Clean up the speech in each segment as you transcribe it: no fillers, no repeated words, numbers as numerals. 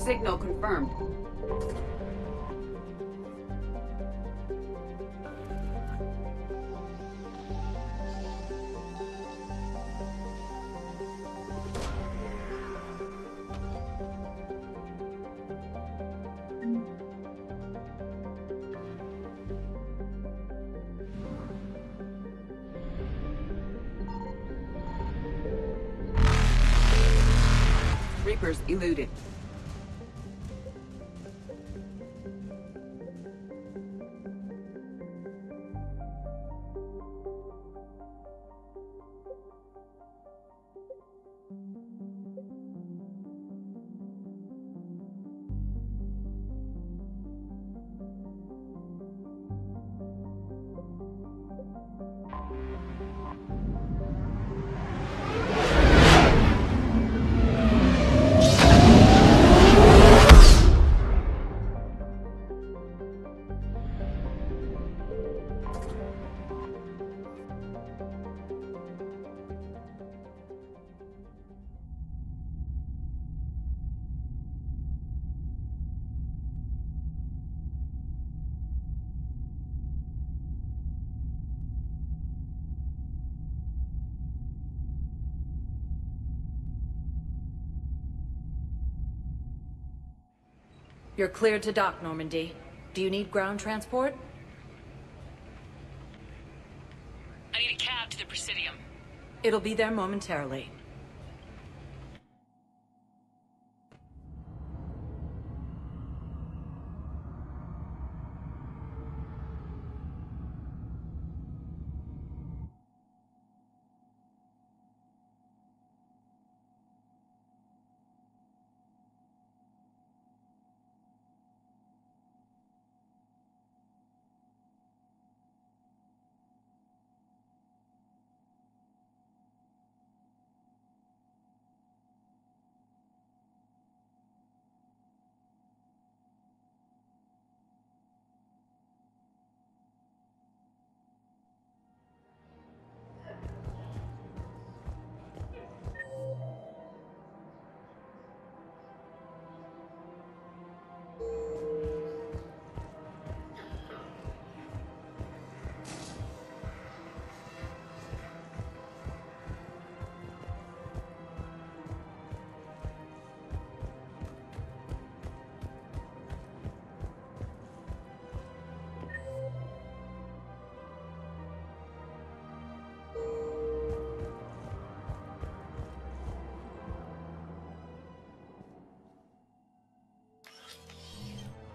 Signal confirmed. Reapers eluded. You're cleared to dock, Normandy. Do you need ground transport? I need a cab to the Presidium. It'll be there momentarily.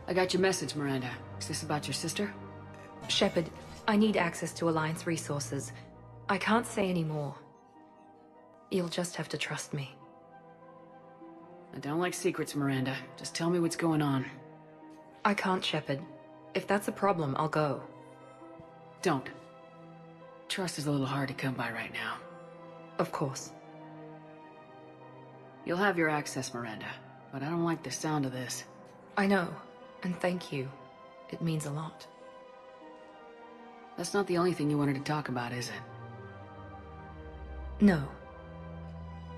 I got your message, Miranda. Is this about your sister? Shepard, I need access to Alliance resources. I can't say any more. You'll just have to trust me. I don't like secrets, Miranda. Just tell me what's going on. I can't, Shepard. If that's a problem, I'll go. Don't. Trust is a little hard to come by right now. Of course. You'll have your access, Miranda. But I don't like the sound of this. I know. And thank you. It means a lot. That's not the only thing you wanted to talk about, is it? No.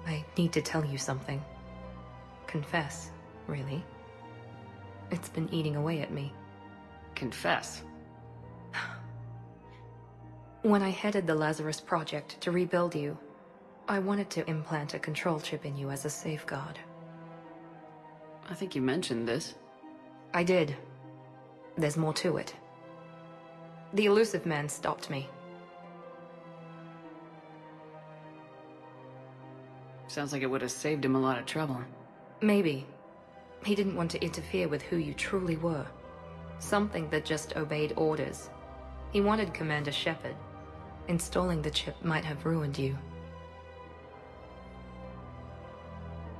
I need to tell you something. Confess, really. It's been eating away at me. Confess. When I headed the Lazarus Project to rebuild you, I wanted to implant a control chip in you as a safeguard. I think you mentioned this. I did. There's more to it. The elusive man stopped me. Sounds like it would have saved him a lot of trouble. Maybe. He didn't want to interfere with who you truly were. Something that just obeyed orders. He wanted Commander Shepard. Installing the chip might have ruined you.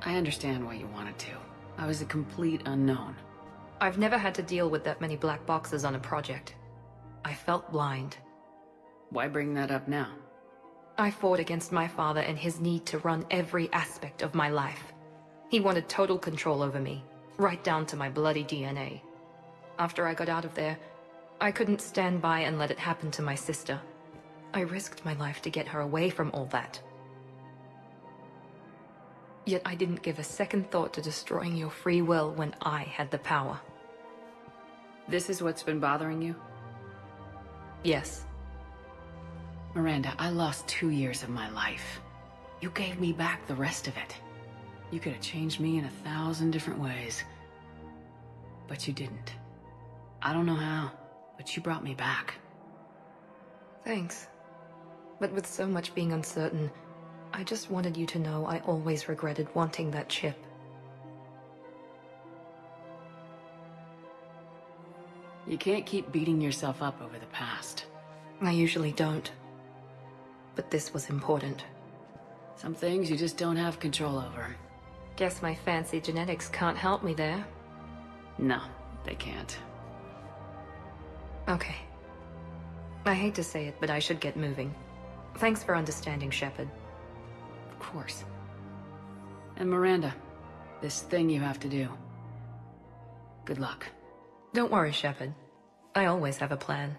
I understand why you wanted to. I was a complete unknown. I've never had to deal with that many black boxes on a project. I felt blind. Why bring that up now? I fought against my father and his need to run every aspect of my life. He wanted total control over me, right down to my bloody DNA. After I got out of there, I couldn't stand by and let it happen to my sister. I risked my life to get her away from all that. Yet I didn't give a second thought to destroying your free will when I had the power. This is what's been bothering you? Yes. Miranda, I lost 2 years of my life. You gave me back the rest of it. You could have changed me in 1,000 different ways. But you didn't. I don't know how, but you brought me back. Thanks. But with so much being uncertain, I just wanted you to know I always regretted wanting that chip. You can't keep beating yourself up over the past. I usually don't. But this was important. Some things you just don't have control over. Guess my fancy genetics can't help me there. No, they can't. Okay. I hate to say it, but I should get moving. Thanks for understanding, Shepard. Of course. And Miranda, this thing you have to do. Good luck. Don't worry, Shepard. I always have a plan.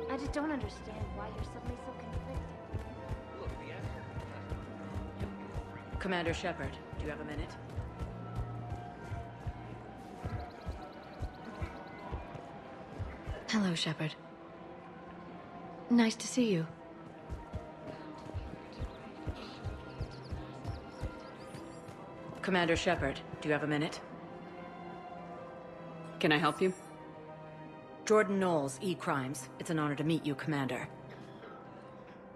I just don't understand why you're suddenly so conflicted. Commander Shepard, do you have a minute? Hello, Shepard. Nice to see you. Commander Shepard, do you have a minute? Can I help you? Jordan Knowles, E-Crimes. It's an honor to meet you, Commander.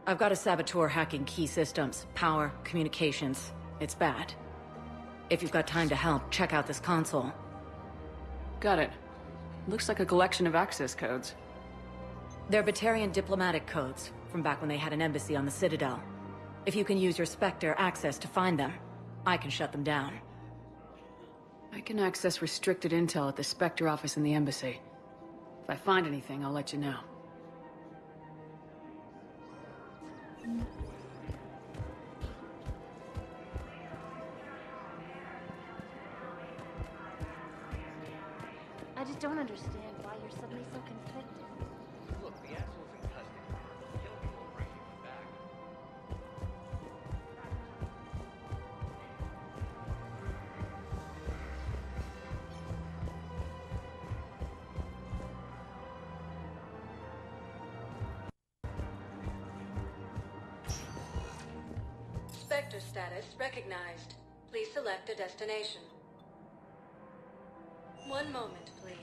I've got a saboteur hacking key systems, power, communications. It's bad. If you've got time to help, check out this console. Got it. Looks like a collection of access codes. They're Batarian diplomatic codes, from back when they had an embassy on the Citadel. If you can use your Spectre access to find them, I can shut them down. I can access restricted intel at the Spectre office in the embassy. If I find anything, I'll let you know. I just don't understand why you're suddenly so conflicted. Look, the asshole's in custody. Kill me or bring him back. Spectre status recognized. Please select a destination. One moment, please.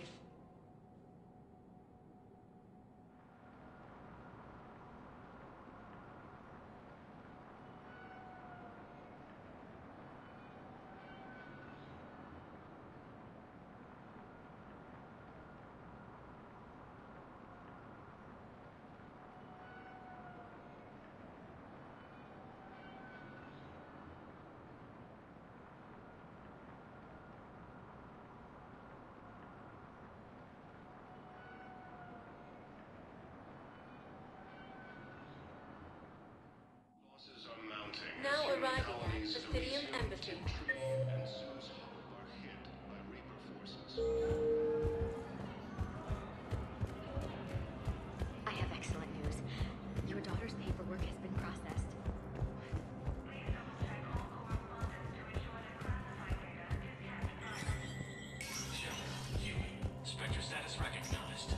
Losses are mounting. Now Human arriving at colonies the of Presidium Elysium Embassy. and Zeus Hope are hit by Reaper forces. I have excellent news. Your daughter's paperwork has been processed. Spectre status recognized.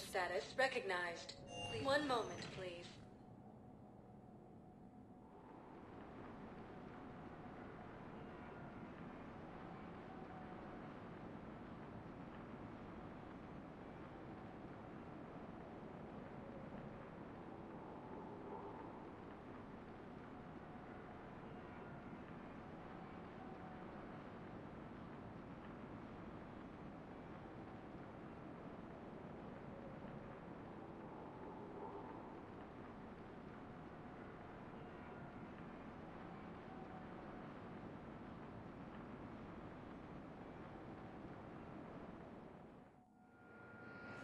status recognized. Please. One moment, please.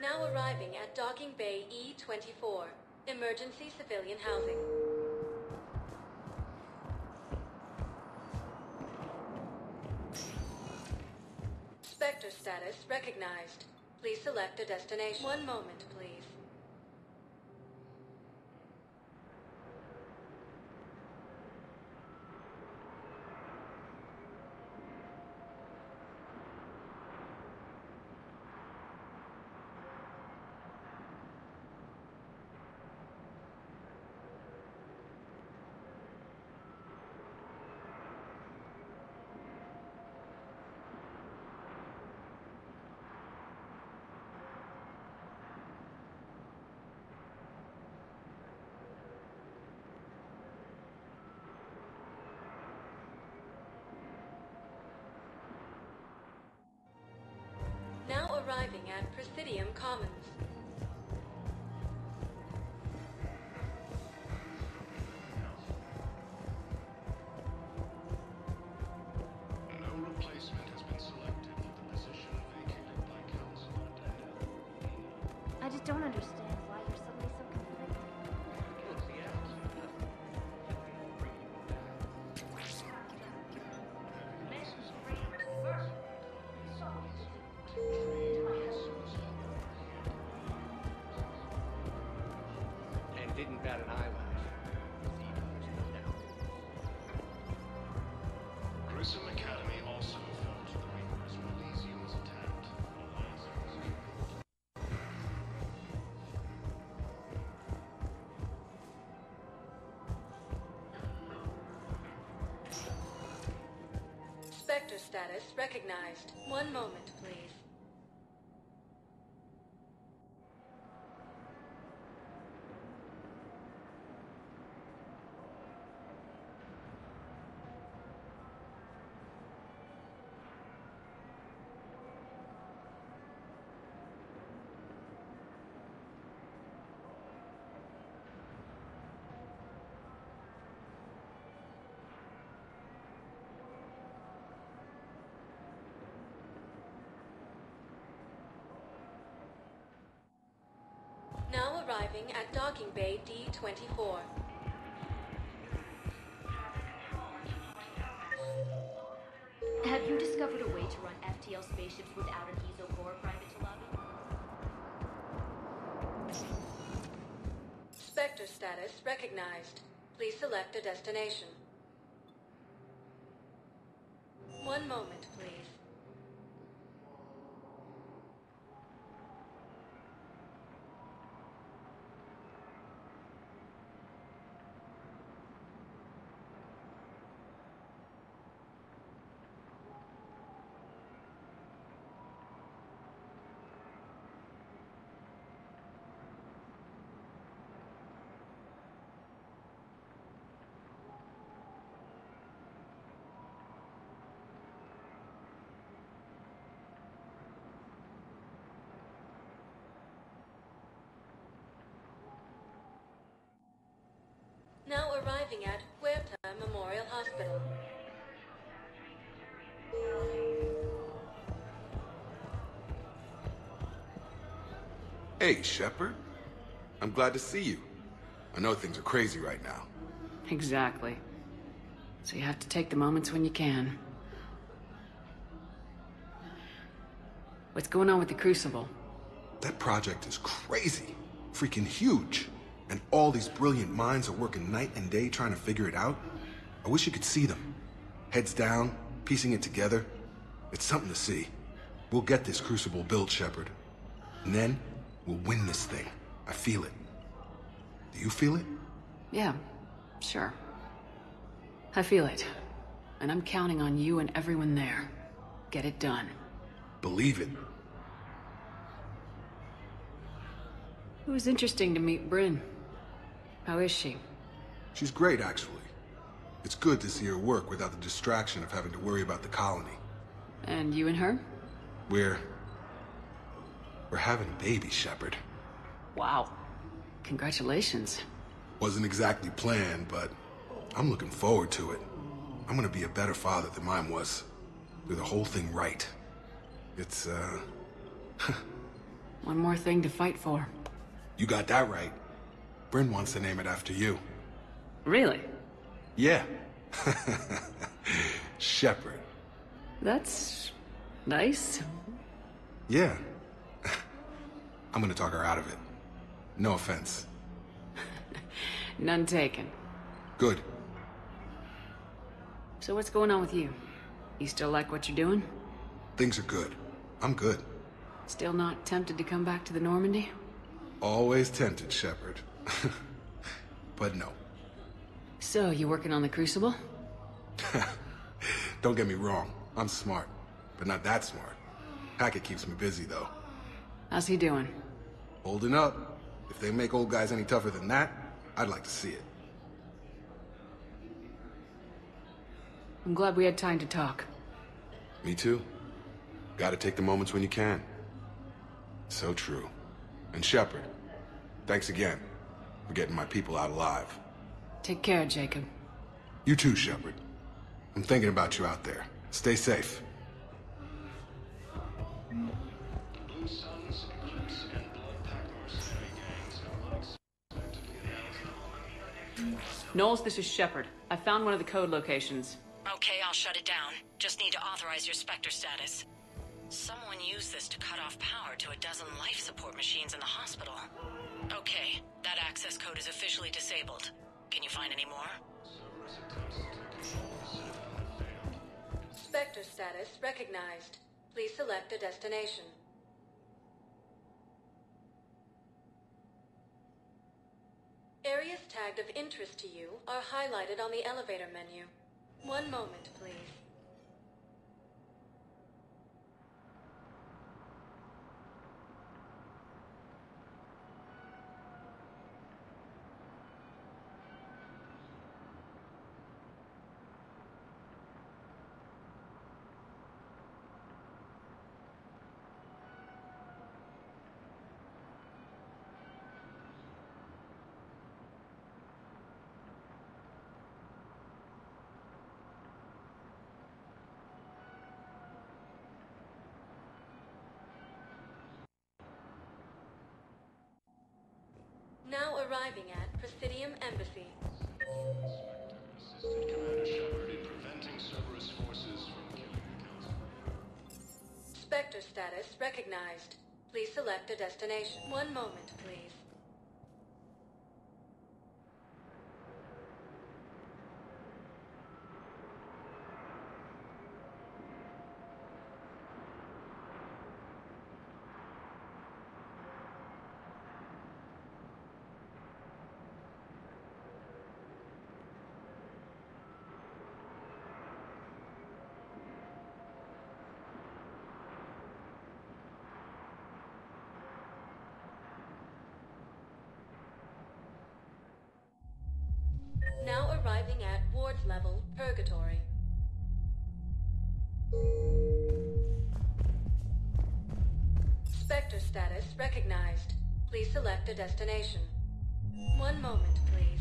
Now arriving at Docking Bay E-24, emergency civilian housing. Spectre status recognized. Please select a destination. One moment, please. Now arriving at Presidium Commons. No replacement has been selected for the position vacated by Council Ardat. I just don't understand why you're suddenly so conflicted. And didn't bat an eyelash. Grissom Academy also fell to the Reapers when Elysium was attacked. Spectre status recognized. One moment, please. Now arriving at Docking Bay D-24. Have you discovered a way to run FTL spaceships without an ESO core private to lobby? Spectre status recognized. Please select a destination. One moment, please. Now arriving at Huerta Memorial Hospital. Hey, Shepard. I'm glad to see you. I know things are crazy right now. Exactly. So you have to take the moments when you can. What's going on with the Crucible? That project is crazy. Freaking huge. And all these brilliant minds are working night and day trying to figure it out. I wish you could see them. Heads down, piecing it together. It's something to see. We'll get this Crucible built, Shepard. And then, We'll win this thing. I feel it. Do you feel it? Yeah, sure. I feel it. And I'm counting on you and everyone there. Get it done. Believe it. It was interesting to meet Bryn. How is she? She's great, actually. It's good to see her work without the distraction of having to worry about the colony. And you and her? We're having a baby, Shepard. Wow. Congratulations. Wasn't exactly planned, but I'm looking forward to it. I'm gonna be a better father than mine was. Do the whole thing right. It's, One more thing to fight for. You got that right. Bryn wants to name it after you. Really? Yeah. Shepard. That's nice. Yeah. I'm gonna talk her out of it. No offense. None taken. Good. So what's going on with you? You still like what you're doing? Things are good. I'm good. Still not tempted to come back to the Normandy? Always tempted, Shepard. But no. So, you working on the Crucible? Don't get me wrong. I'm smart. But not that smart. Hackett keeps me busy, though. How's he doing? Holding up. If they make old guys any tougher than that, I'd like to see it. I'm glad we had time to talk. Me too. Gotta take the moments when you can. So true. And Shepard, thanks again for getting my people out alive. Take care, Jacob. You too, Shepard. I'm thinking about you out there. Stay safe. Blue Suns, Eclipse, and Bloodpack mercenary gangs are unexpectedly Knowles, this is Shepard. I found one of the code locations. Okay, I'll shut it down. Just need to authorize your Spectre status. Someone used this to cut off power to a dozen life support machines in the hospital. Okay, that access code is officially disabled. Can you find any more? Spectre status recognized. Please select a destination. Areas tagged of interest to you are highlighted on the elevator menu. One moment, please. Now arriving at Presidium Embassy. assisted Commander Shepard in preventing Cerberus forces from killing the Council. Spectre status recognized. Please select a destination. One moment, please. Now arriving at Ward's level, Purgatory. Spectre status recognized. Please select a destination. One moment, please.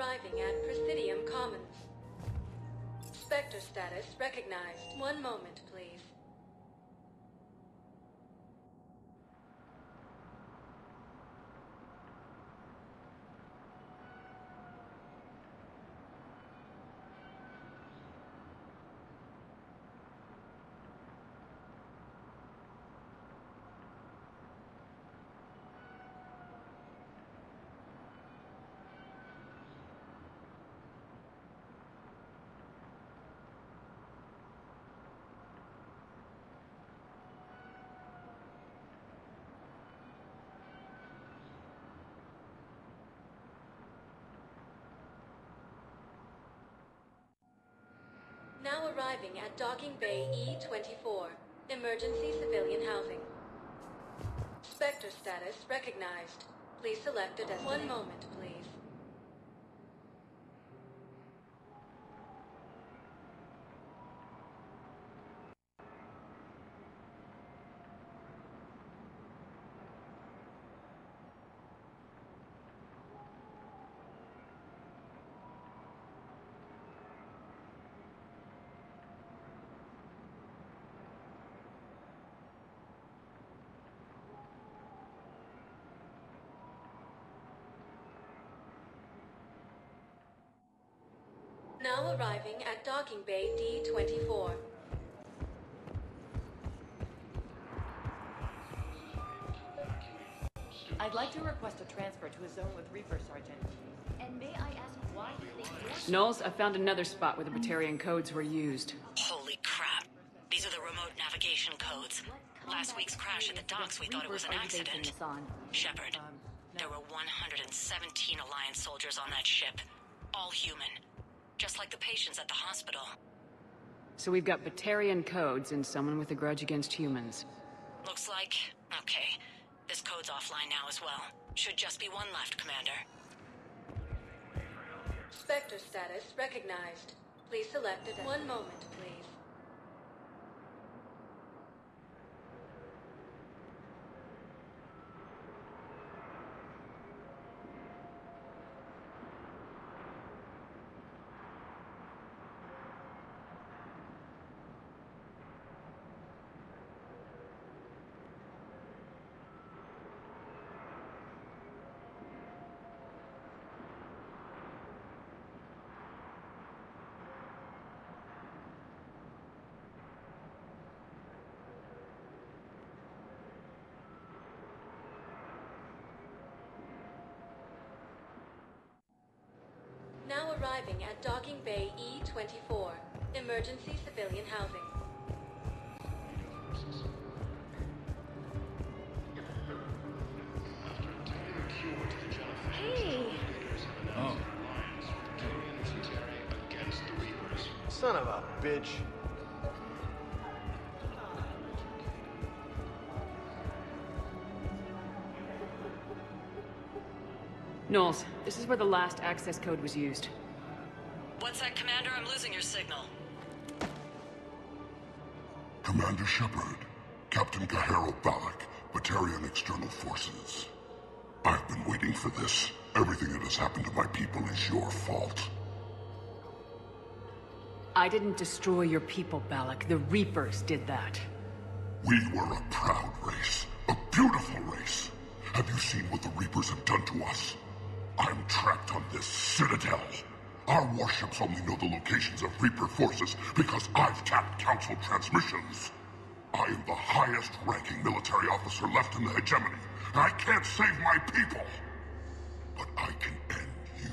arriving at Presidium Commons. Spectre status recognized. One moment, please. Now arriving at Docking Bay E-24. Emergency civilian housing. Spectre status recognized. Please select a destination. One moment, please. Now arriving at Docking Bay D-24. I'd like to request a transfer to a zone with Reaper, Sergeant. And may I ask why you think you're... Knowles, I found another spot where the Batarian codes were used. Holy crap. These are the remote navigation codes. Last week's crash at the docks, we thought it was an accident. Shepard, there were 117 Alliance soldiers on that ship. All human. Just like the patients at the hospital. So we've got Batarian codes and someone with a grudge against humans. Looks like... okay. This code's offline now as well. Should just be one left, Commander. Spectre status recognized. Please select a... One moment, please. Now arriving at Docking Bay E-24. Emergency civilian housing. Hey! Oh. Against the Reapers. Son of a bitch. Knowles, this is where the last access code was used. What's that, Commander? I'm losing your signal. Commander Shepard, Captain Kahero Balak, Batarian External Forces. I've been waiting for this. Everything that has happened to my people is your fault. I didn't destroy your people, Balak. The Reapers did that. We were a proud race. A beautiful race. Have you seen what the Reapers have done to us? I'm trapped on this citadel. Our warships only know the locations of Reaper forces because I've tapped Council transmissions. I am the highest-ranking military officer left in the hegemony. I can't save my people. But I can end you.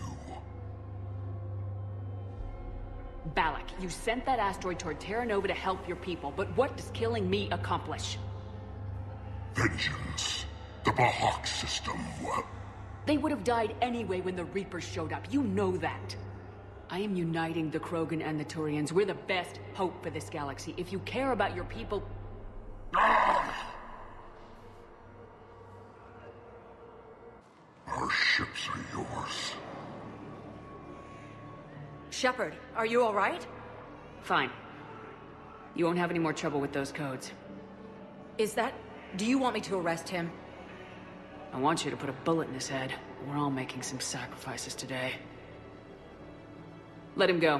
Balak, you sent that asteroid toward Terra Nova to help your people, but what does killing me accomplish? Vengeance. The Bahak system, well... They would have died anyway when the Reapers showed up. You know that. I am uniting the Krogan and the Turians. We're the best hope for this galaxy. If you care about your people... Ah! Our ships are yours. Shepard, are you all right? Fine. You won't have any more trouble with those codes. Is that... do you want me to arrest him? I want you to put a bullet in his head. We're all making some sacrifices today. Let him go.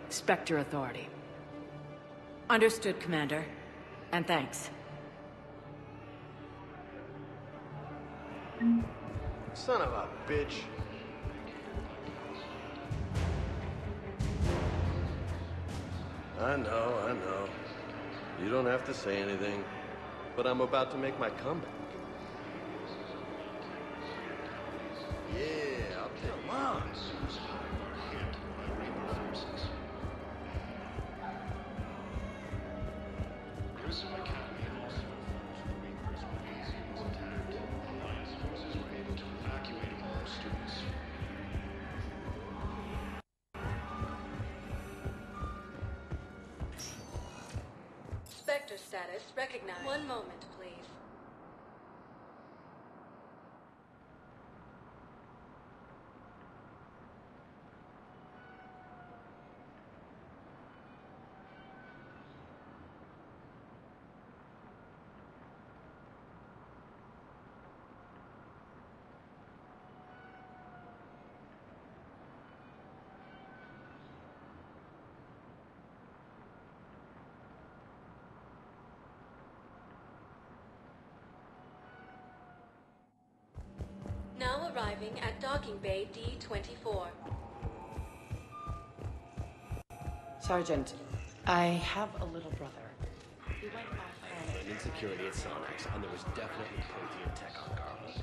Spectre Authority. Understood, Commander. And thanks. Son of a bitch. I know. You don't have to say anything. But I'm about to make my comeback. Yeah, I'll take it. Come on. Grissom Academy also informs the Reapers when Asia was attacked. Alliance forces were able to evacuate all students. Spectre status recognized. One moment, please. Now arriving at docking bay D-24. Sergeant, I have a little brother. He went off And insecurity at Sonex, and there was definitely protein tech on Carlos.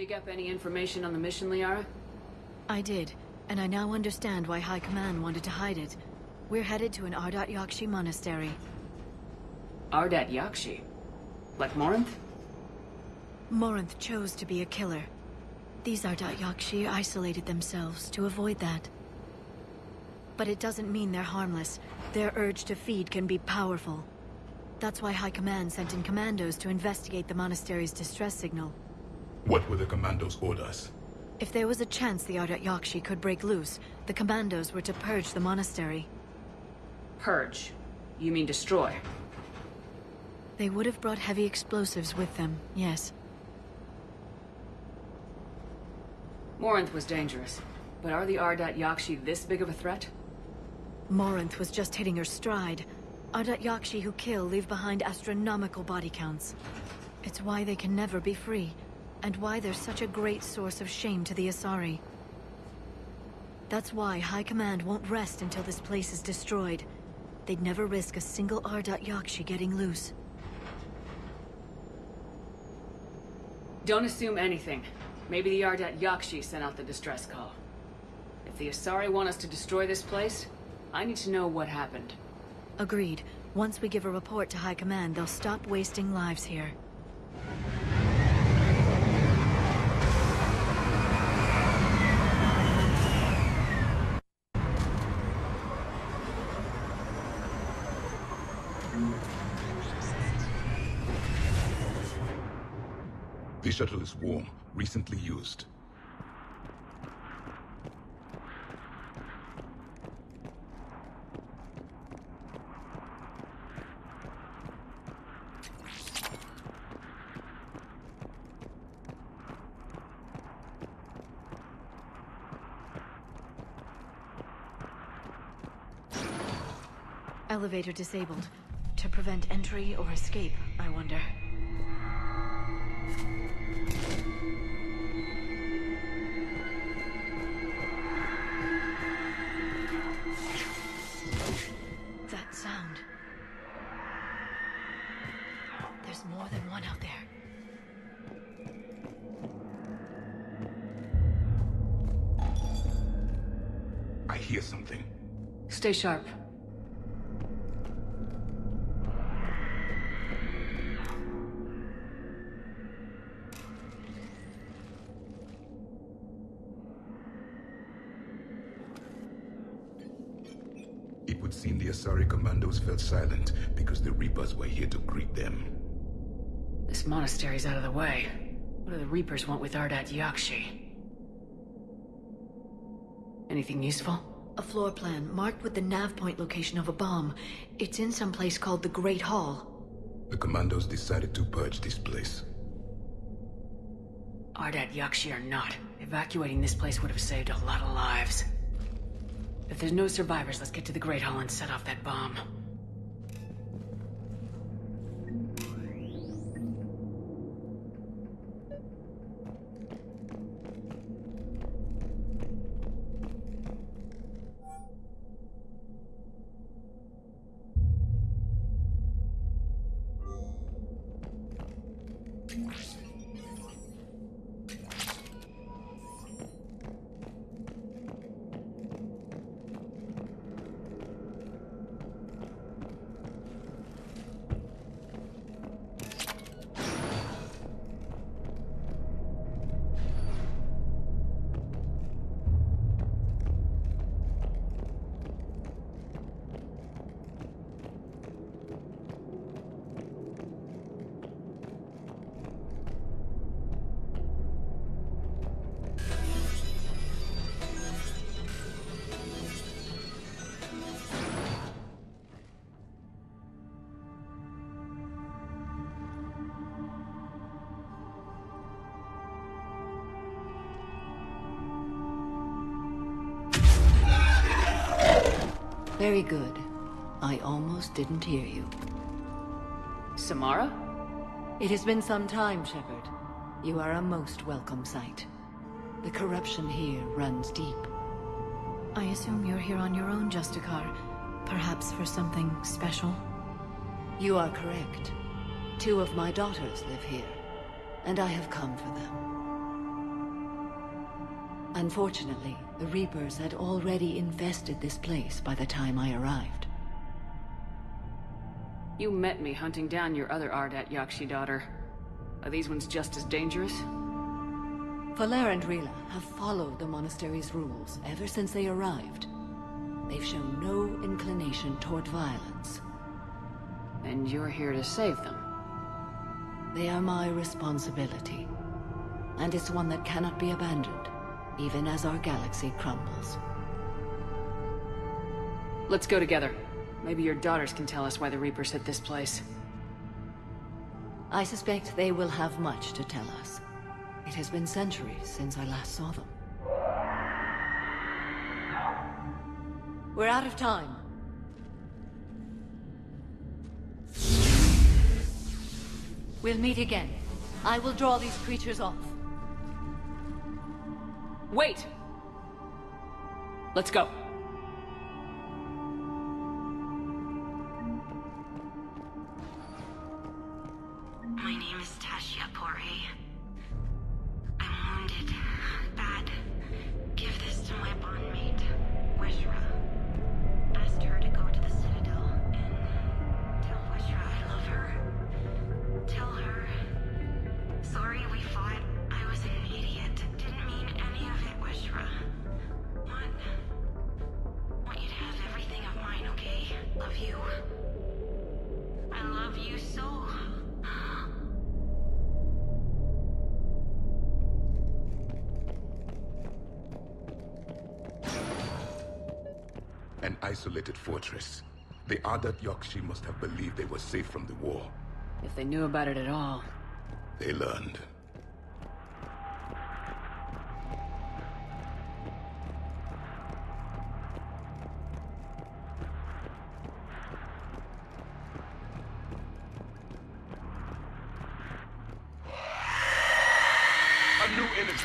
Dig up any information on the mission, Liara? I did, and I now understand why High Command wanted to hide it. We're headed to an Ardat-Yakshi Monastery. Ardat-Yakshi? Like Morinth? Morinth chose to be a killer. These Ardat-Yakshi isolated themselves to avoid that. But it doesn't mean they're harmless. Their urge to feed can be powerful. That's why High Command sent in commandos to investigate the monastery's distress signal. What were the commandos' orders? If there was a chance the Ardat-Yakshi could break loose, the commandos were to purge the monastery. Purge? You mean destroy? They would have brought heavy explosives with them, yes. Morinth was dangerous, but are the Ardat-Yakshi this big of a threat? Morinth was just hitting her stride. Ardat-Yakshi who kill leave behind astronomical body counts. It's why they can never be free, and why they're such a great source of shame to the Asari. That's why High Command won't rest until this place is destroyed. They'd never risk a single Ardat-Yakshi getting loose. Don't assume anything. Maybe the Ardat-Yakshi sent out the distress call. If the Asari want us to destroy this place, I need to know what happened. Agreed. Once we give a report to High Command, they'll stop wasting lives here. The shuttle is warm, recently used. Elevator disabled. To prevent entry or escape, I wonder. That sound. There's more than one out there. I hear something. Stay sharp. It would seem the Asari commandos felt silent because the Reapers were here to greet them. This monastery's out of the way. What do the Reapers want with Ardat-Yakshi? Anything useful? A floor plan marked with the nav point location of a bomb. It's in some place called the Great Hall. The commandos decided to purge this place. Ardat-Yakshi or not, evacuating this place would have saved a lot of lives. If there's no survivors, let's get to the Great Hall and set off that bomb. Very good. I almost didn't hear you. Samara? It has been some time, Shepard. You are a most welcome sight. The corruption here runs deep. I assume you're here on your own, Justicar. Perhaps for something special? You are correct. 2 of my daughters live here, and I have come for them. Unfortunately, the Reapers had already infested this place by the time I arrived. You met me hunting down your other Ardat-Yakshi daughter. Are these ones just as dangerous? Valere and Rila have followed the monastery's rules ever since they arrived. They've shown no inclination toward violence. And you're here to save them? They are my responsibility. And it's one that cannot be abandoned, even as our galaxy crumbles. Let's go together. Maybe your daughters can tell us why the Reapers hit this place. I suspect they will have much to tell us. It has been centuries since I last saw them. We're out of time. We'll meet again. I will draw these creatures off. Wait! Let's go. My name is Tashia Pore. I'm wounded. Bad. Give this to my bondmate, Weshra. Asked her to go to the Citadel and tell Weshra I love her. Tell her. Sorry we fought. I was an idiot. Didn't mean any of it, Weshra. Want you to have everything of mine, okay? Love you. I love you so. An isolated fortress. The Ardat-Yakshi must have believed they were safe from the war. If they knew about it at all. They learned. A new enemy!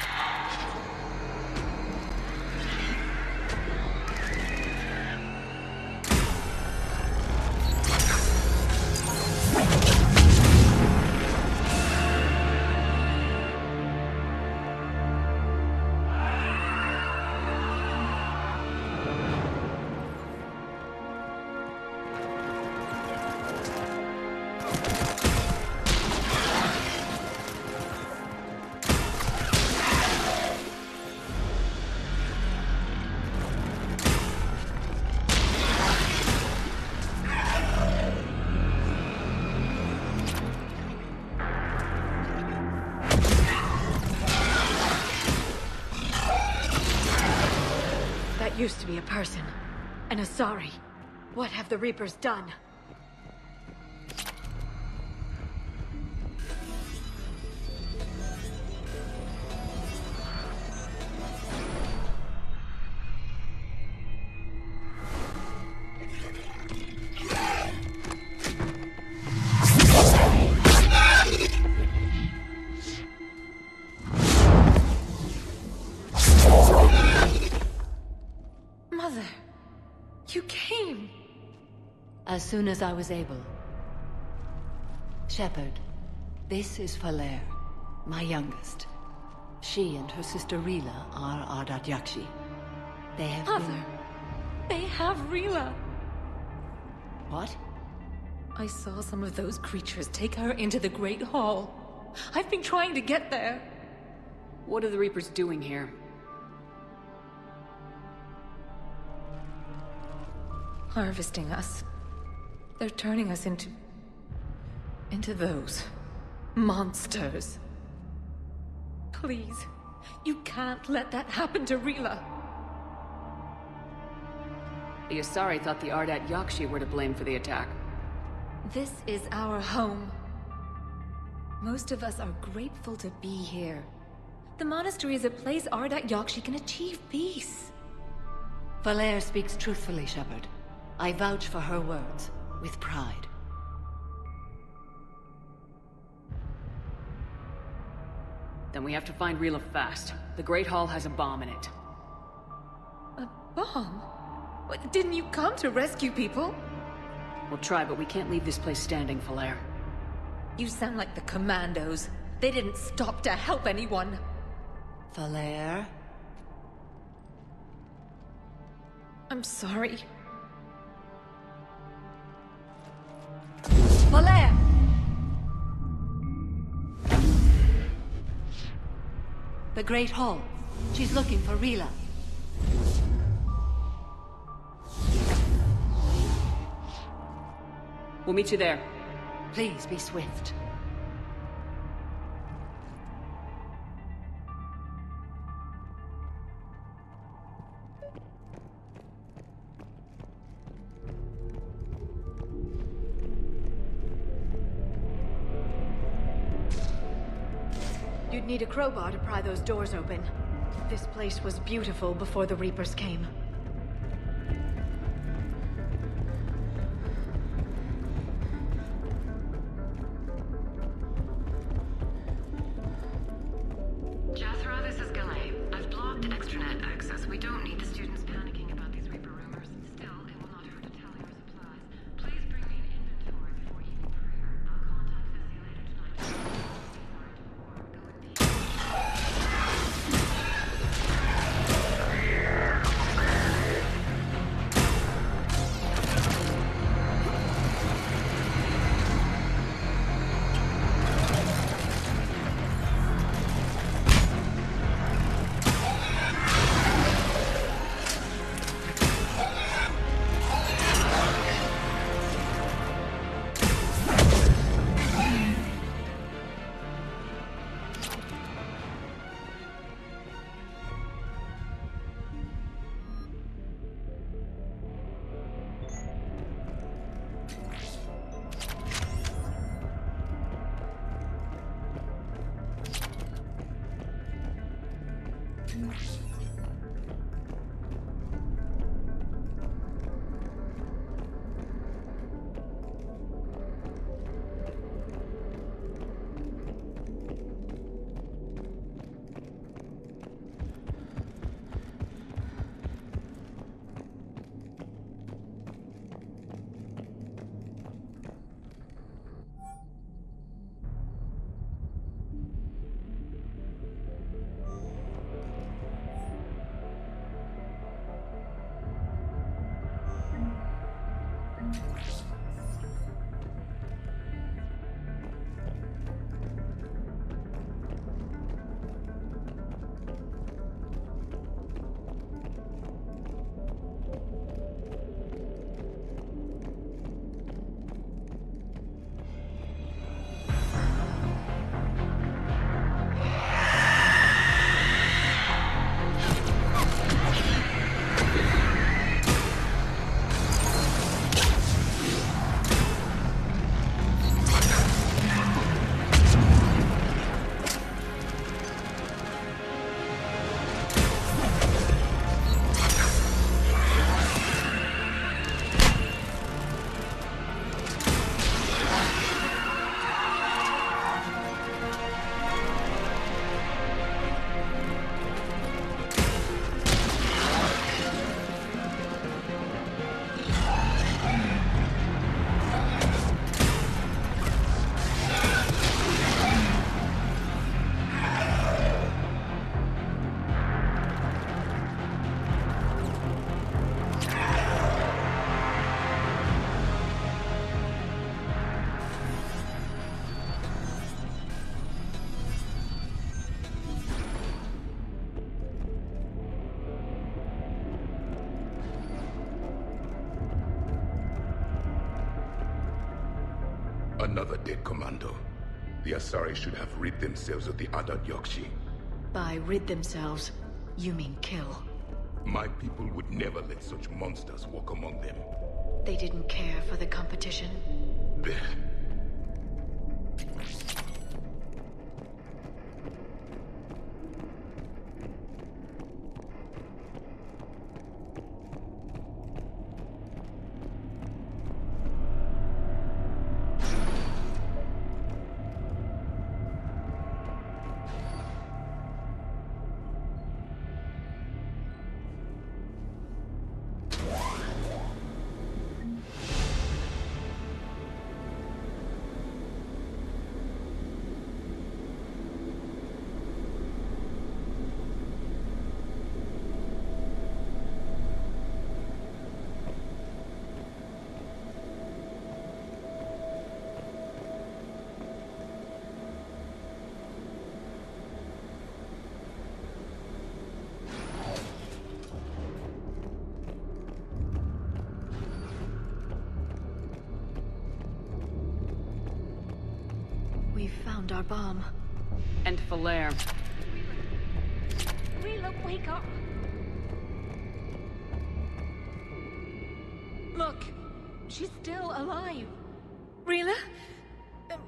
Used to be a person. An Asari. What have the Reapers done? As soon as I was able. Shepard, this is Valere, my youngest. She and her sister Rila are Ardat-Yakshi. They have Mother, they have Rila. What? I saw some of those creatures take her into the Great Hall. I've been trying to get there. What are the Reapers doing here? Harvesting us. They're turning us into those monsters. Please, you can't let that happen to Rila. The Asari thought the Ardat-Yakshi were to blame for the attack. This is our home. Most of us are grateful to be here. The monastery is a place Ardat-Yakshi can achieve peace. Valere speaks truthfully, Shepard. I vouch for her words. With pride. Then we have to find Rila fast. The Great Hall has a bomb in it. A bomb? What, didn't you come to rescue people? We'll try, but we can't leave this place standing, Valere. You sound like the Commandos. They didn't stop to help anyone. Valere, I'm sorry. Valere! The Great Hall. She's looking for Rila. We'll meet you there. Please be swift. You'd need a crowbar to pry those doors open. This place was beautiful before the Reapers came. Jethro, this is Galay. I've blocked extranet access. We don't need the students panicking about these Reaper rumors. Still, it will not hurt to tally our supplies. Please bring me an inventory before evening prayer. I'll contact Ceci later tonight. Another dead commando. The Asari should have rid themselves of the Ardat-Yakshi. By rid themselves, you mean kill. My people would never let such monsters walk among them. They didn't care for the competition? There. found our bomb. And Falere. Rila, wake up! Look, she's still alive. Rila?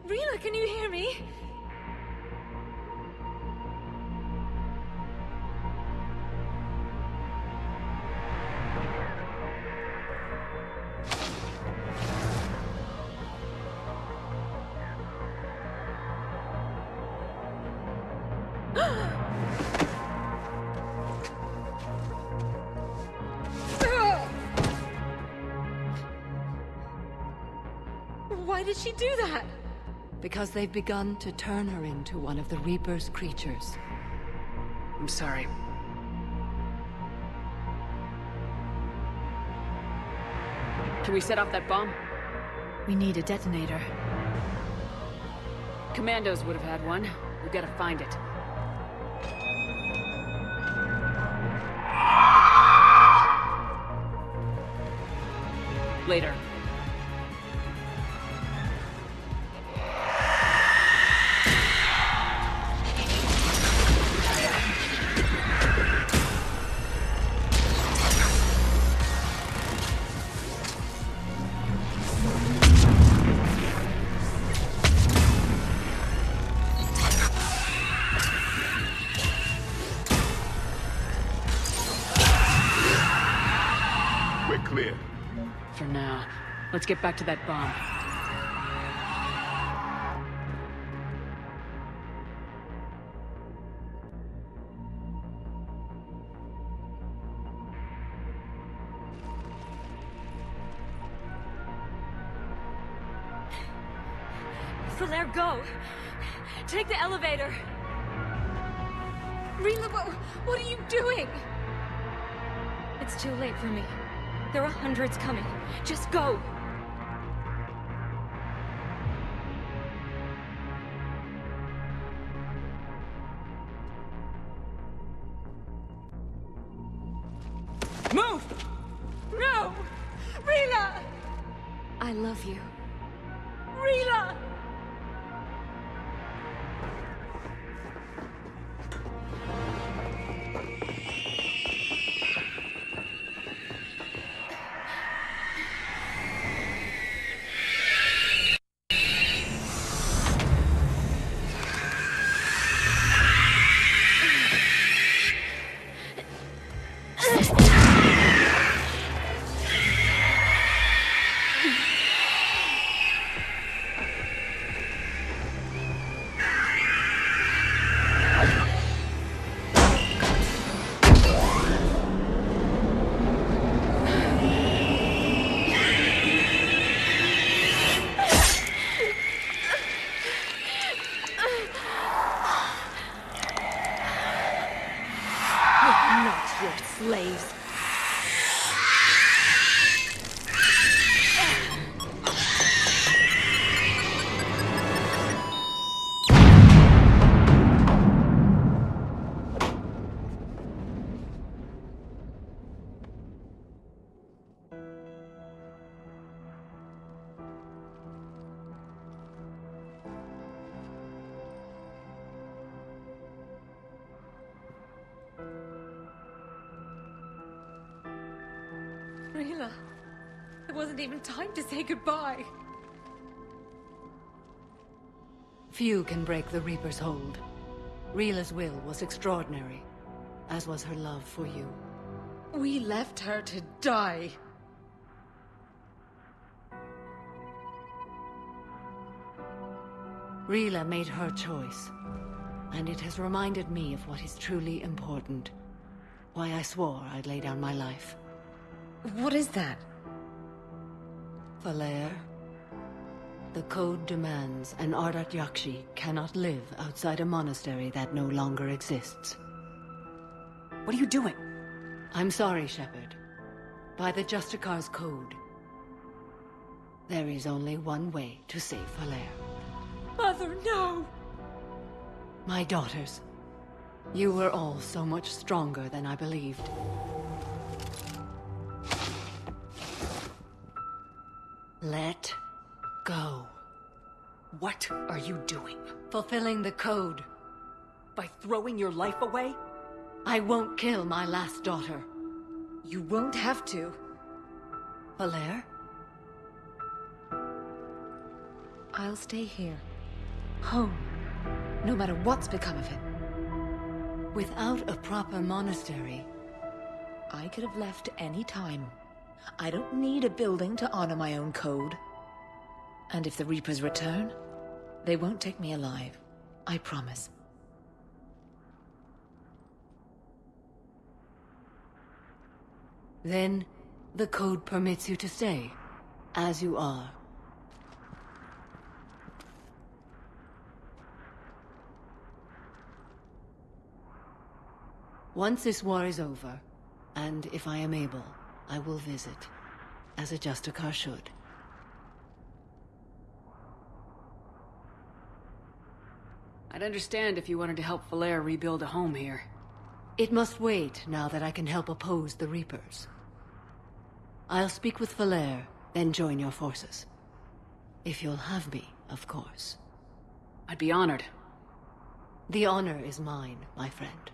Rila, can you hear me? Why did she do that? Because they've begun to turn her into one of the Reaper's creatures. I'm sorry. Can we set off that bomb? We need a detonator. Commandos would have had one. We've got to find it. Later. We're clear. For now. Let's get back to that bomb. Falere, go! Take the elevator! Rila, what are you doing? It's too late for me. There are hundreds coming. Just go! Move! No! Rila! I love you. Rila! Slaves. Rila, it wasn't even time to say goodbye. Few can break the Reaper's hold. Rila's will was extraordinary, as was her love for you. We left her to die. Rila made her choice, and it has reminded me of what is truly important. Why I swore I'd lay down my life. What is that? Falere. The code demands an Ardat-Yakshi cannot live outside a monastery that no longer exists. What are you doing? I'm sorry, Shepard. By the Justicar's code, there is only one way to save Falere. Mother, no! My daughters, you were all so much stronger than I believed. Let go. What are you doing? Fulfilling the code. By throwing your life away? I won't kill my last daughter. You won't have to. Valere? I'll stay here. Home. No matter what's become of him. Without a proper monastery, I could have left any time. I don't need a building to honor my own code. And if the Reapers return, they won't take me alive. I promise. then the code permits you to stay, as you are. Once this war is over, and if I am able, I will visit, as a Justicar should. I'd understand if you wanted to help Valere rebuild a home here. It must wait now that I can help oppose the Reapers. I'll speak with Valere, then join your forces. If you'll have me, of course. I'd be honored. The honor is mine, my friend.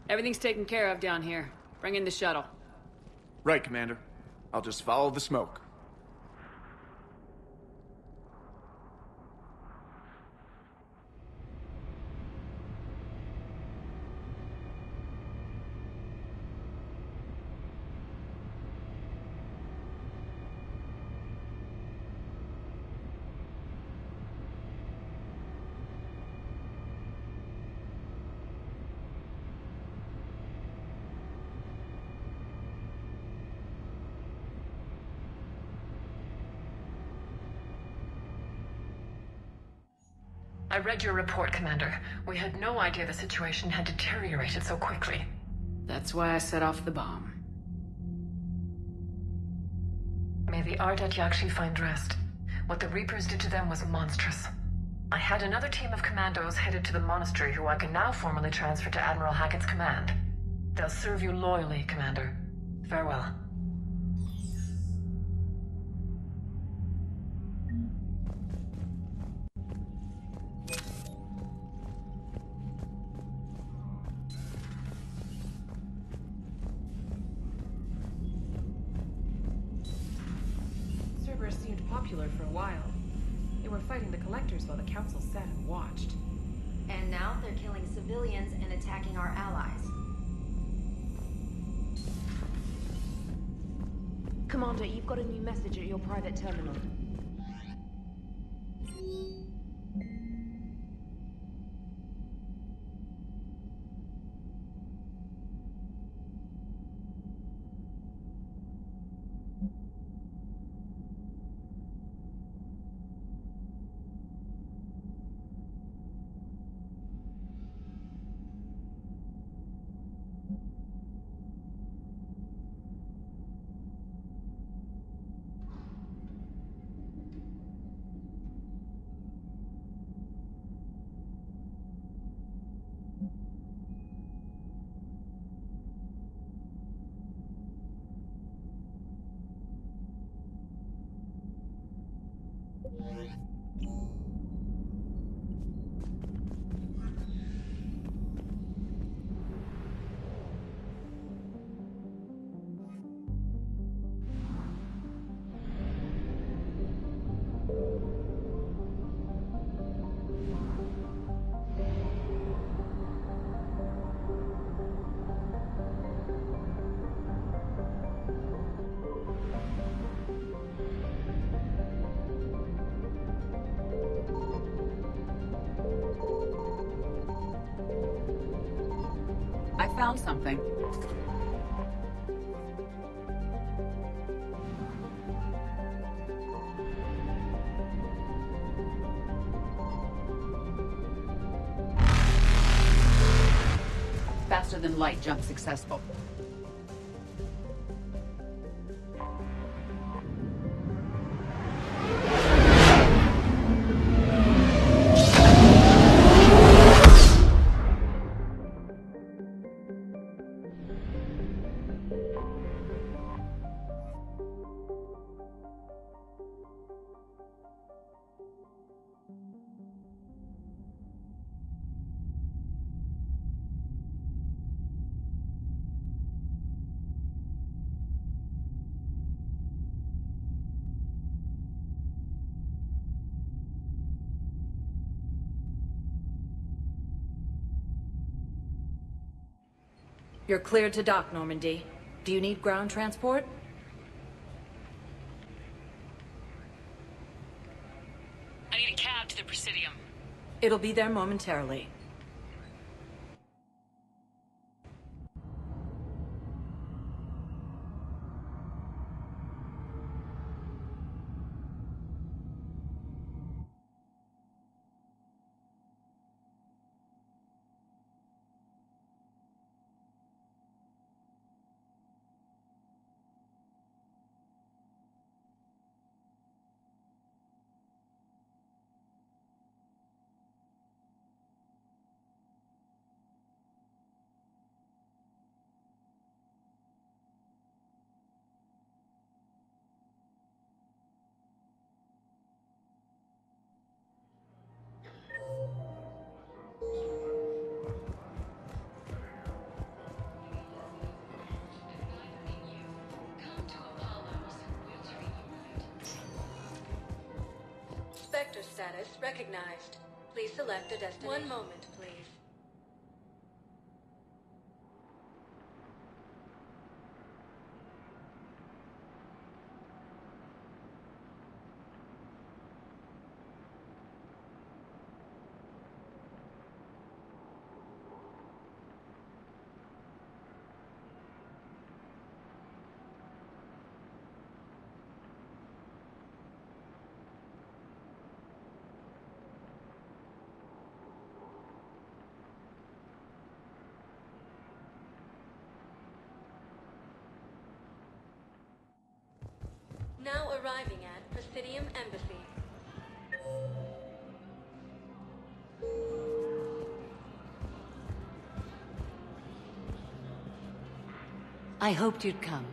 Everything's taken care of down here. Bring in the shuttle. Right, Commander. I'll just follow the smoke. I read your report, Commander. We had no idea the situation had deteriorated so quickly. That's why I set off the bomb. May the Ardat-Yakshi find rest. What the Reapers did to them was monstrous. I had another team of commandos headed to the monastery who I can now formally transfer to Admiral Hackett's command. They'll serve you loyally, Commander. Farewell. Seemed popular for a while. They were fighting the Collectors while the Council sat and watched. And now they're killing civilians and attacking our allies. Commander, you've got a new message at your private terminal. I found something. Faster than light jump successful. You're cleared to dock, Normandy. Do you need ground transport? I need a cab to the Presidium. It'll be there momentarily. Spectre status recognized. Please select a destination. One moment, please. Now arriving at Presidium Embassy. I hoped you'd come.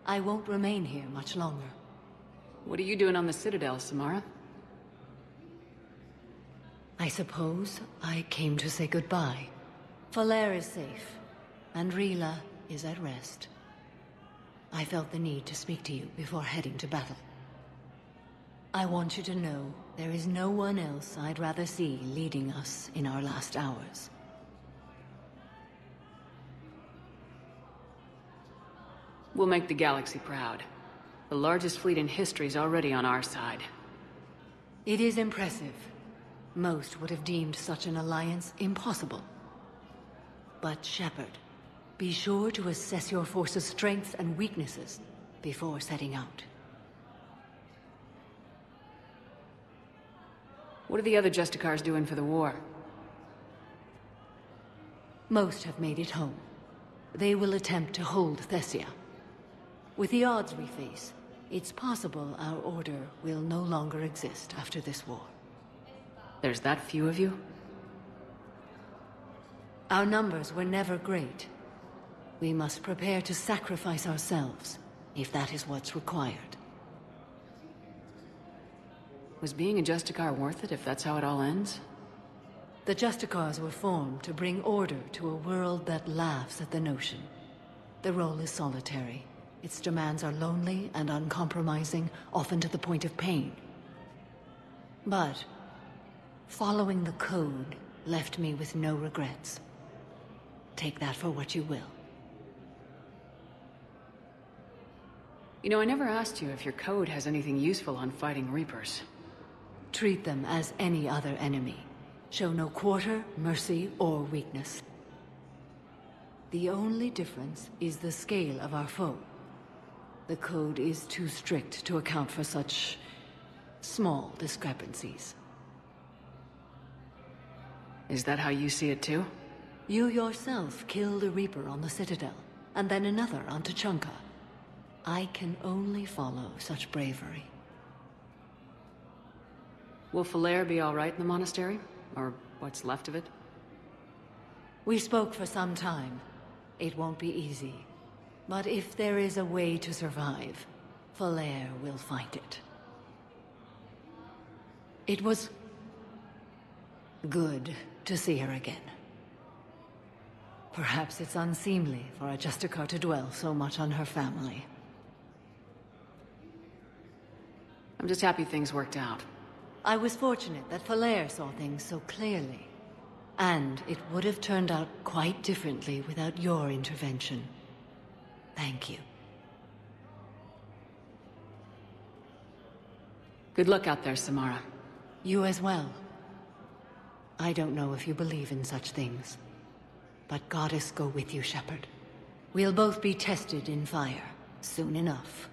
I won't remain here much longer. What are you doing on the Citadel, Samara? I suppose I came to say goodbye. Falere is safe, and Rila is at rest. I felt the need to speak to you before heading to battle. I want you to know there is no one else I'd rather see leading us in our last hours. We'll make the galaxy proud. The largest fleet in history is already on our side. It is impressive. Most would have deemed such an alliance impossible. But Shepard, be sure to assess your force's strengths and weaknesses before setting out. What are the other Justicars doing for the war? Most have made it home. They will attempt to hold Thessia. With the odds we face, it's possible our order will no longer exist after this war. There's that few of you? Our numbers were never great. We must prepare to sacrifice ourselves, if that is what's required. Was being a Justicar worth it if that's how it all ends? The Justicars were formed to bring order to a world that laughs at the notion. The role is solitary. Its demands are lonely and uncompromising, often to the point of pain. But following the code left me with no regrets. Take that for what you will. You know, I never asked you if your code has anything useful on fighting Reapers. Treat them as any other enemy. Show no quarter, mercy, or weakness. The only difference is the scale of our foe. The code is too strict to account for such small discrepancies. Is that how you see it too? You yourself killed a Reaper on the Citadel, and then another on Tuchanka. I can only follow such bravery. Will Falere be all right in the monastery? Or what's left of it? We spoke for some time. It won't be easy. But if there is a way to survive, Falere will find it. It was good to see her again. Perhaps it's unseemly for a Justicar to dwell so much on her family. I'm just happy things worked out. I was fortunate that Falere saw things so clearly. And it would have turned out quite differently without your intervention. Thank you. Good luck out there, Samara. You as well. I don't know if you believe in such things, but Goddess go with you, Shepard. We'll both be tested in fire, soon enough.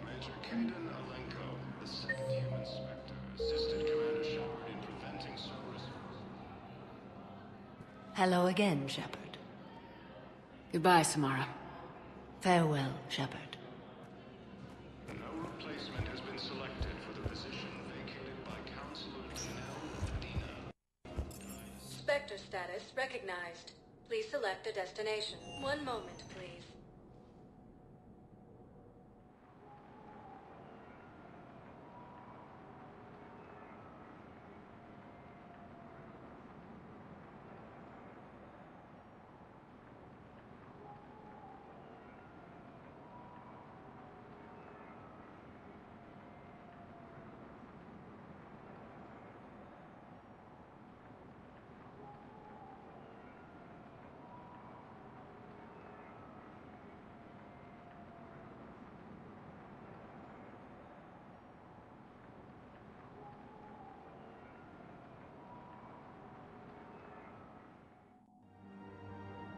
Major Kaden Alenko, the second human Spectre, assisted Commander Shepard in preventing Cerberus. Hello again, Shepard. Goodbye, Samara. Farewell, Shepard. No replacement has been selected for the position vacated by Counselor Janelle Medina. Spectre status recognized. Please select a destination. One moment, please.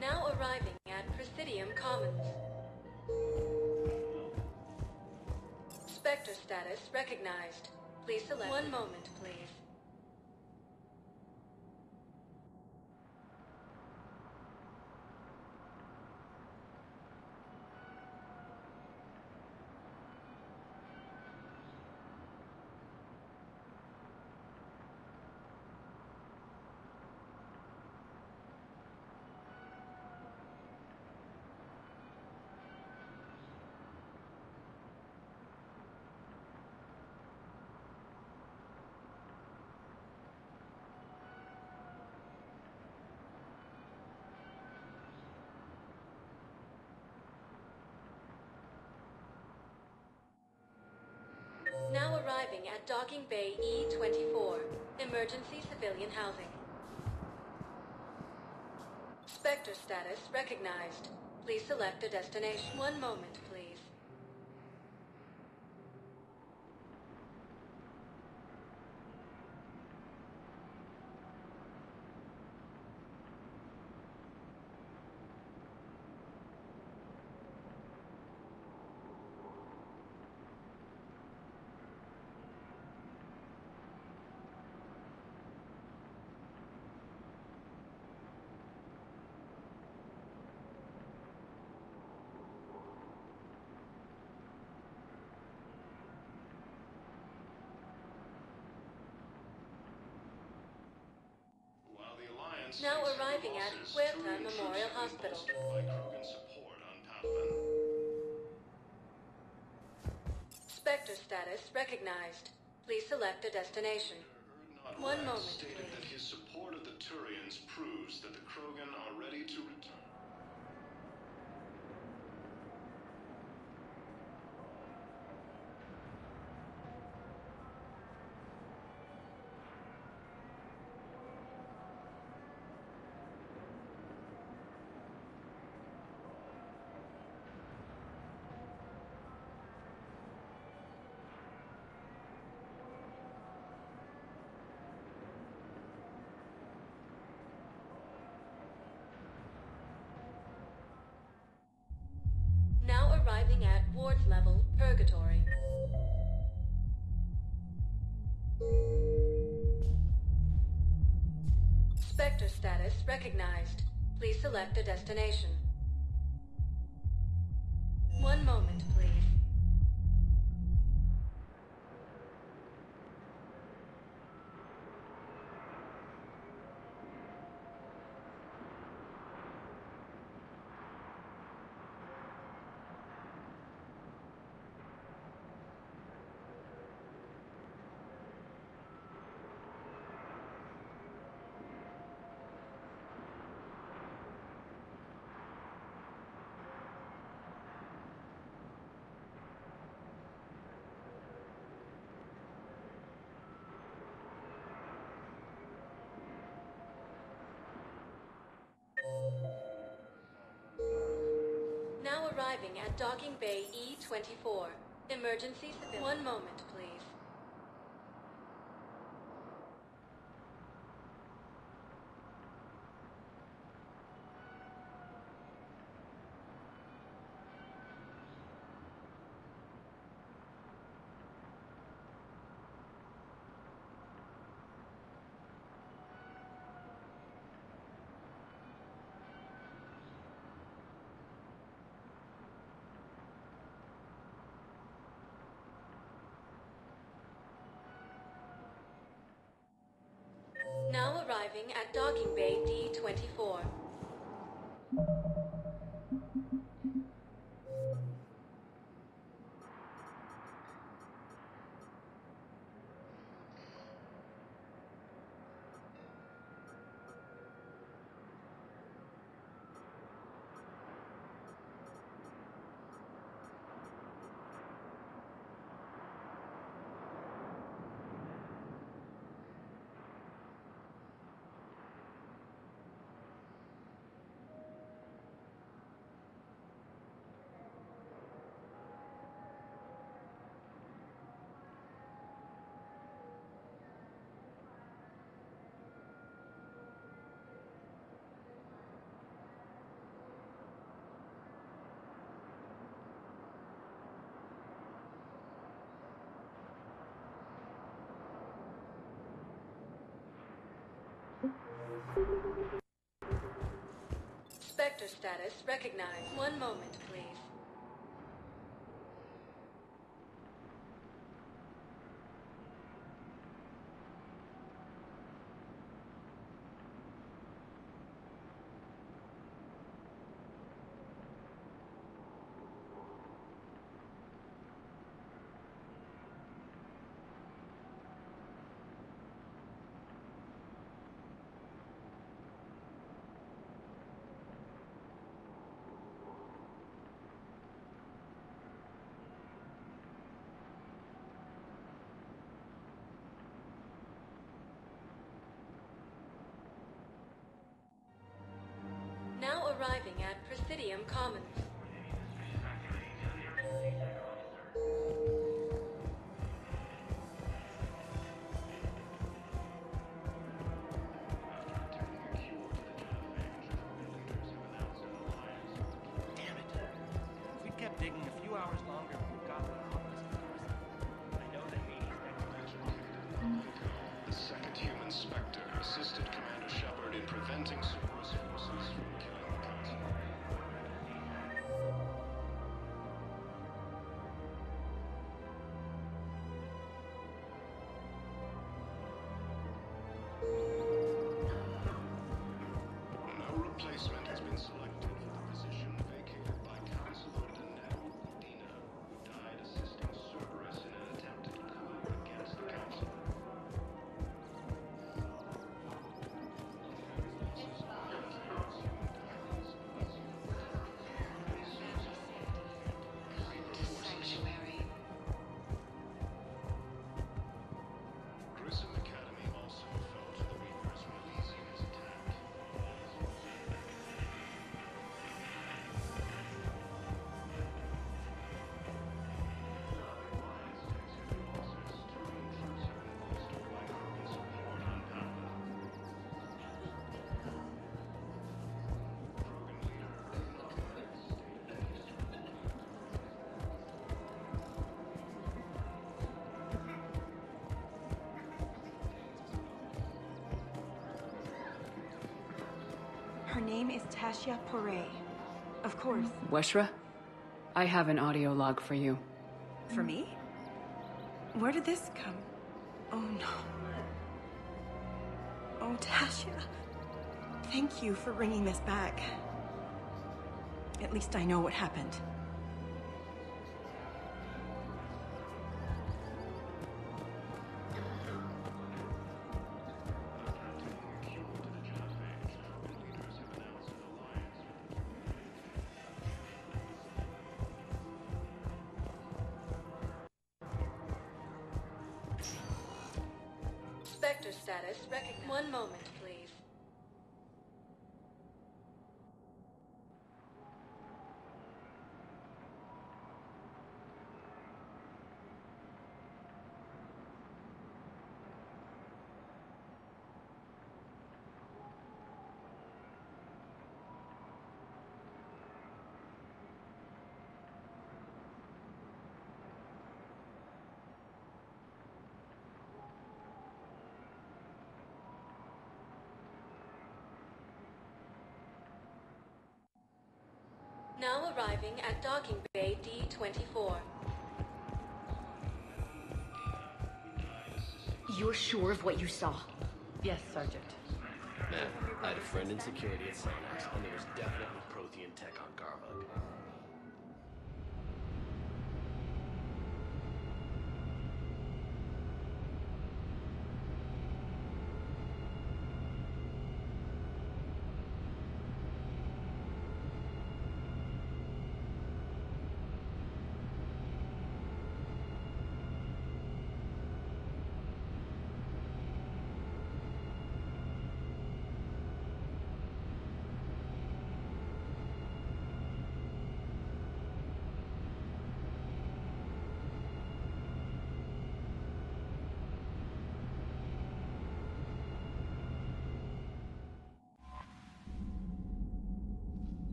Now arriving at Presidium Commons. Spectre status recognized. Please select. One moment, please. Now arriving at Docking Bay E-24, emergency civilian housing. Spectre status recognized. Please select a destination. One moment, please. Now arriving at Huerta Memorial Hospital. By Krogan support on Pathfinder. Spectre status recognized. Please select a destination. One moment, Stated please. that his support of the Turians proves that the Krogan are ready to return. Now arriving at wards level Purgatory. Spectre status recognized. Please select a destination. One moment, please. arriving at Docking Bay E-24. Emergency civilian. One moment, please. Now arriving at Docking Bay D-24. Spectre status recognized. One moment, please. Now arriving at Presidium Commons. Damn it. If we'd kept digging a few hours longer, we'd gotten the I know that The second human Spectre assisted Commander Shepard in preventing Cerberus forces from killing the Council. No replacement has been selected for the position vacated by Counselor Dina, who died assisting Cerberus in an attempted coup against the Council. Grissom Academy also fell to the Reaper's Milesians attack. Her name is Tasha Poray. Of course. Weshra, I have an audio log for you. For me? Where did this come? Oh no. Oh, Tasha. Thank you for bringing this back. At least I know what happened. Spectre status recognized. One moment, please. Now arriving at docking bay D-24. You're sure of what you saw? Yes, Sergeant. Man, I had a friend in security at Sonax, and there was definitely Prothean tech on Garvug.